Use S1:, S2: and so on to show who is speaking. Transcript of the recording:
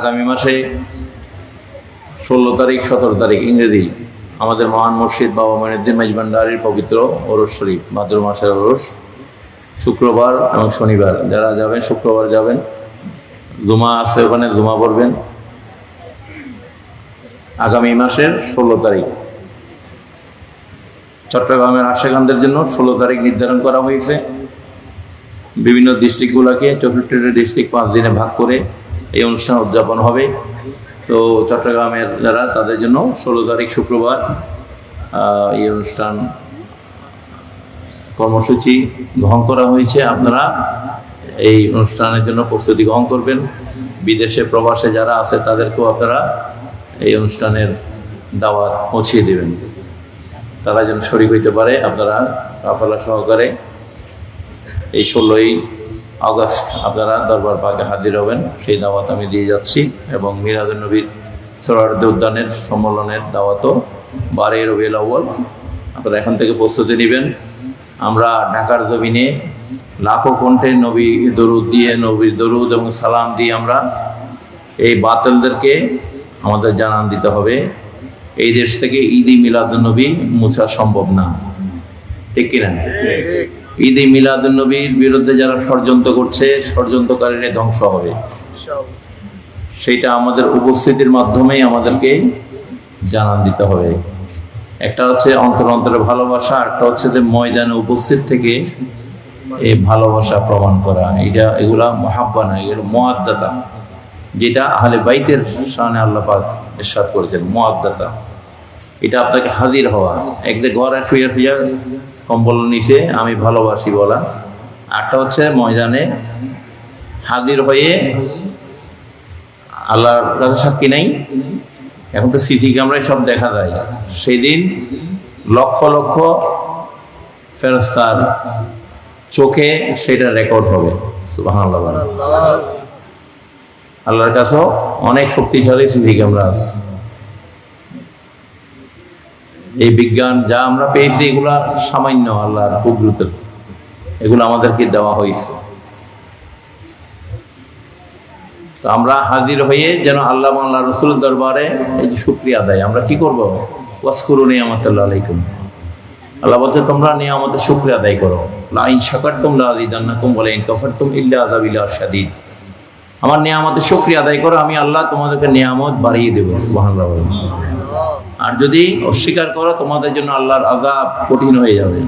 S1: আগামী মাসে 16 তারিখ 17 তারিখ ইংরেজি আমাদের মহান মুর্শিদ বাবা মঈনুদ্দিন মাইজভান্ডারীর পবিত্র ওরস শরীফ ভাদ্র মাসের ওরস শুক্রবার এবং শনিবার। যারা যাবেন শুক্রবার যাবেন, জুমা আছে ওখানে জুমা পড়বেন। আগামী মাসের 16 তারিখ চট্টগ্রামের আশেকানদের জন্য 16 তারিখ নির্ধারণ করা হয়েছে। বিভিন্ন ডিস্ট্রিক্টগুলোকে 64টি ডিস্ট্রিক্ট 5 দিনে ভাগ করে এই অনুষ্ঠান উদযাপন হবে। তো চট্টগ্রামের যারা তাদের জন্য 16 তারিখ শুক্রবার এই অনুষ্ঠান কর্মসূচি গ্রহণ করা হয়েছে। আপনারা এই অনুষ্ঠানের জন্য প্রস্তুতি গ্রহণ করবেন। বিদেশে প্রবাসে যারা আছে তাদেরকেও আপনারা এই অনুষ্ঠানের দাওয়াত পৌঁছিয়ে দেবেন, তারা যেন শরীক হইতে পারে। আপনারা কাফেলা সহকারে এই 16ই আগস্ট আপনারা দরবার পাকে হাজির হবেন, সেই দাওয়াত আমি দিয়ে যাচ্ছি। এবং মিলাদুন নবীর সোহরাওয়ার্দী উদ্যানের সম্মেলনের দাওয়াতও 12 রবিউল আউয়াল আপনারা এখন থেকে প্রস্তুতি নেবেন। আমরা ঢাকার জমিনে লাখো কণ্ঠে নবী দরুদ দিয়ে, নবীর দরুদ এবং সালাম দিয়ে আমরা এই বাতিলদেরকে আমাদের জানান দিতে হবে এই দেশ থেকে ঈদ-ই মিলাদুন নবী মুছা সম্ভব না, ঠিক কিনা? ঈদ-ই মিলাদুন নবীর বিরুদ্ধে যারা ষড়যন্ত্র করছে, ষড়যন্ত্রকারীরা ধ্বংস হবে। সেইটা আমাদের উপস্থিতির মাধ্যমেই আমাদেরকে জানান দিতে হবে। একটা হচ্ছে অন্তর অন্তরে ভালোবাসা, একটা হচ্ছে যে ময়দানে উপস্থিত থেকে এই ভালোবাসা প্রমাণ করা। এগুলা মুহাব্বা না, এগুলো মুআদ্দাতা, যেটা আহলে বাইতের শানে আল্লাহ পাক ইরশাদ করেছেন মুআদ্দাতা। এটা আপনাকে হাজির হওয়া, একদিকে ঘরে শুয়ে শুয়ে কম্বল নিচে আমি ভালোবাসি বলা। আরটা হচ্ছে ময়দানে হাজির হয়ে আল্লাহর কাছে সাক্ষী নাই। এখন তো সিসি ক্যামেরায় সব দেখা যায়। সেই দিন লক্ষ লক্ষ ফেরেশতার চোখে সেটা রেকর্ড হবে। সুবহানাল্লাহ। আল্লাহর কাছেও অনেক শক্তিশালী সিসি ক্যামেরা আছে। এই বিজ্ঞান যা আমরা পেয়েছি এগুলা সামান্য আল্লাহর কুদরত, এগুলো আমাদেরকে দেওয়া হয়েছে। তো আমরা হাজির হয়ে যেন আল্লাহ আল্লাহ রাসূলের দরবারে এই যে শুকরিয়া আদায়, আমরা কি করব? ওয়াসকুরু নিয়ামাতাল্লাহি আলাইকুম। আল্লাহ বলতে তোমরা নিয়ামতের শুকরিয়া আদায় করো। লা ইন শাকারতুম লা আযীদান্নাকুম ওয়া লা ইন কাফারতুম ইল্লা আযাবি শাদীদ। আমার নিয়ামতের শুকরিয়া আদায় করো, আমি আল্লাহ তোমাদেরকে নিয়ামত বাড়িয়ে দেব। সুবহানাল্লাহ। আর যদি অস্বীকার করো তোমাদের জন্য আল্লাহর আযাব কঠিন হয়ে যাবে।